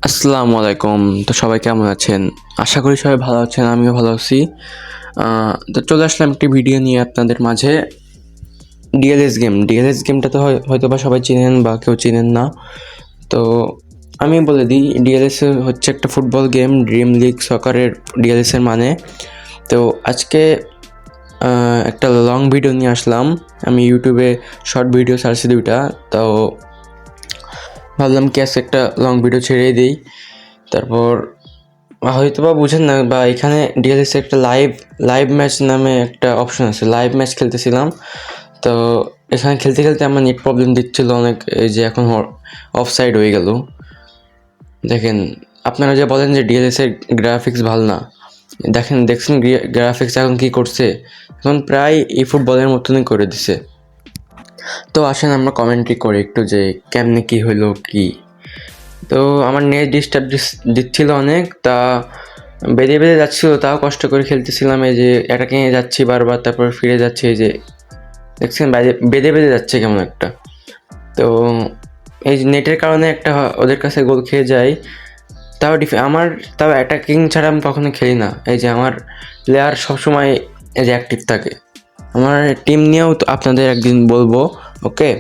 আসসালামু আলাইকুম। তো সবাই কেমন আছেন? আশা করি সবাই ভালো আছেন, আমিও ভালো আছি। তো চলে আসলাম একটি ভিডিও নিয়ে আপনাদের মাঝে। ডিএলএস গেমটা তো হয়তোবা সবাই চিনেন বা কেউ চিনেন না। তো আমি বলে দিই, ডিএলএস হচ্ছে একটা ফুটবল গেম, ড্রিম লিগ সকারের ডিএলএসের মানে। তো আজকে একটা লং ভিডিও নিয়ে আসলাম। আমি ইউটিউবে শর্ট ভিডিও ছাড়ছি 2টা। তো ভাবলাম কি আজকে একটা লং ভিডিও ছেড়েই দিই। তারপর হয়তো বা বুঝেন না, বা এখানে ডিএলএসে একটা লাইভ ম্যাচ নামে একটা অপশন আছে। লাইভ ম্যাচ খেলতেছিলাম, তো এখানে খেলতে খেলতে আমার নেট প্রবলেম দিচ্ছিল অনেক। এই যে এখন অফ সাইড হয়ে গেল। দেখেন, আপনারা যে বলেন যে ডিএলএসের গ্রাফিক্স ভালো না, দেখছেন গ্রাফিক্স এখন কি করছে। এখন প্রায় এই ফুটবলের মতনই করে দিছে। তো আসেন আমরা কমেন্ট্রি করি একটু যে কেমনে কি হইলো কি। তো আমার নেট ডিস্টার্ব দিচ্ছিল অনেক, তা বেঁধে বেঁধে যাচ্ছিলো, তাও কষ্ট করে খেলতেছিলাম। এই যে অ্যাটাকিং এ যাচ্ছি বারবার, তারপর ফিরে যাচ্ছে। এই যে দেখছেন বেঁধে বেঁধে যাচ্ছে কেমন একটা। তো এই যে নেটের কারণে একটা ওদের কাছে গোল খেয়ে যায়। তাও অ্যাটাকিং ছাড়া আমি কখনো খেলি না। এই যে আমার প্লেয়ার সবসময় এই যে অ্যাক্টিভ থাকে। আমার টিম নিয়েও তো আপনাদের একদিন বলবো, ওকে?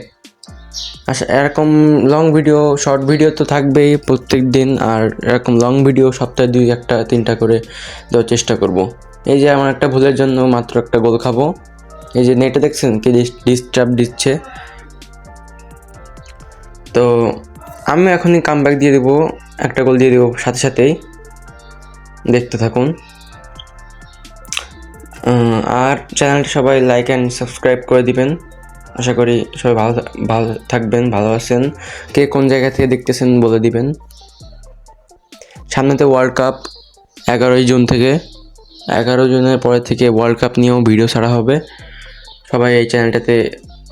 আচ্ছা, এরকম লং ভিডিও, শর্ট ভিডিও তো থাকবেই প্রত্যেক দিন, আর এরকম লং ভিডিও সপ্তাহে 2-1-3টা করে দেওয়ার চেষ্টা করব। এই যে আমার একটা ভুলের জন্য মাত্র একটা গোল খাবো। এই যে নেটে দেখছেন কি ডিস্টার্ব দিচ্ছে। তো আমি এখনই কামব্যাক দিয়ে দেবো, একটা গোল দিয়ে দেবো সাথে সাথেই। দেখতে থাকুন। আর চ্যানেলটা সবাই লাইক অ্যান্ড সাবস্ক্রাইব করে দিবেন। আশা করি সবাই ভালো থাকবেন, ভালো আছেন। কে কোন জায়গা থেকে দেখতেছেন বলে দিবেন। সামনেতে ওয়ার্ল্ড কাপ 11ই জুন থেকে। 11 জুনের পরে থেকে ওয়ার্ল্ড কাপ নিয়েও ভিডিও ছাড়া হবে। সবাই এই চ্যানেলটাতে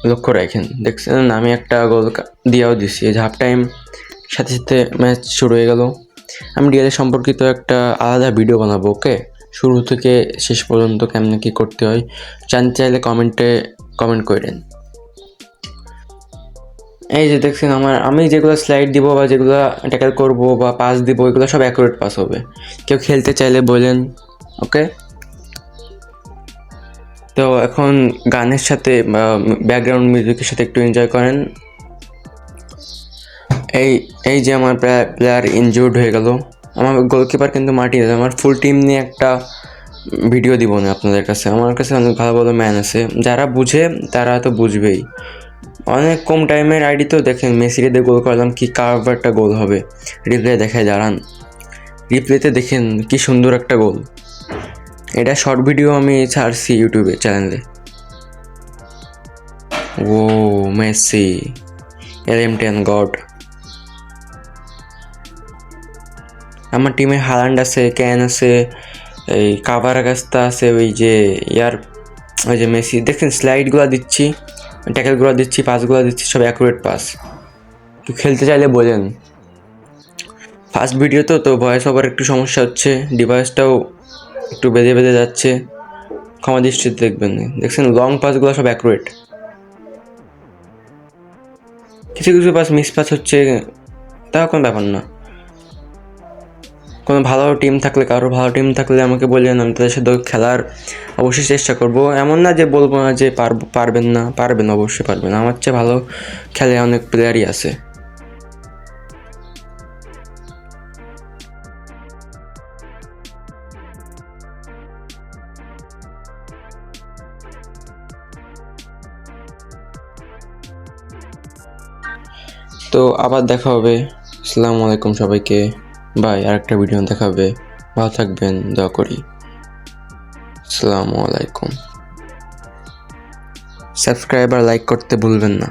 লক্ষ্য রাখেন। দেখছেন আমি একটা গোল দিয়েও দিছি। এই যে হাফ টাইম সাথে সাথে ম্যাচ শুরু হয়ে গেল। আমি ডিএলএ সম্পর্কিত একটা আলাদা ভিডিও বানাবো, ওকে? শুরু থেকে শেষ পর্যন্ত কেমনে কী করতে হয় জানতে চাইলে কমেন্ট করেন। এই যে দেখছেন আমি যেগুলো স্লাইড দিব বা যেগুলো ট্যাকেল করব বা পাস দিব, এগুলো সব অ্যাকুরেট পাস হবে। কেউ খেলতে চাইলে বলেন, ওকে? তো এখন গানের সাথে বা ব্যাকগ্রাউন্ড মিউজিকের সাথে একটু এনজয় করেন। এই যে আমার প্লেয়ার ইনজুর্ড হয়ে গেল। আমার গোলকিপার কিন্তু মার্টিনেজ। আমার ফুল টিম নিয়ে একটা ভিডিও দিব না আপনাদের কাছে। আমার কাছে অনেক ভালো ভালো ম্যান আছে, যারা বুঝে তারা তো বুঝবেই। অনেক কম টাইমের আইডি তো দেখেন, মেসিরে দিয়ে গোল করলাম, কি কার্ভ একটা গোল হবে। রিপ্লে দেখায়, দাঁড়ান। রিপ্লেতে দেখেন কি সুন্দর একটা গোল। এটা শর্ট ভিডিও আমি ছাড়ছি ইউটিউবে চ্যানেলে। ও মেসি, LM10 গড। আমার টিমে হালান্ড আছে, ক্যান আছে, এই কাভারাগাস্তা আছে, ওই যে মেসি। দেখছেন স্লাইডগুলো দিচ্ছি, ট্যাকেলগুলো দিচ্ছি, পাসগুলো দিচ্ছি, সব অ্যাকুরেট পাস। তো খেলতে চাইলে বলেন। ফার্স্ট ভিডিও তো ভয়েস ওভার একটু সমস্যা হচ্ছে, ডিভাইসটাও একটু বেঁধে বেঁধে যাচ্ছে, ক্ষমা দৃষ্টিতে দেখবেন। দেখছেন লং পাসগুলো সব অ্যাকুরেট। কিছু কিছু পাস মিস পাস হচ্ছে, তাও কোনো ব্যাপার না। কোনো কারো ভালো টিম থাকলে আমাকে বললেন, আমি তাদের সাথে খেলার অবশ্যই চেষ্টা করব। এমন না যে বলবো না যে পারবেন, অবশ্যই পারবেন। আমার চেয়ে ভালো খেলে অনেক প্লেয়ারই আছে। তো আবার দেখা হবে। আসসালামু আলাইকুম সবাইকে, বাই। আরেকটা ভিডিও দেখা হবে। ভালো থাকবেন, দোয়া করি। আসসালামু আলাইকুম। সাবস্ক্রাইব আর লাইক করতে ভুলবেন না।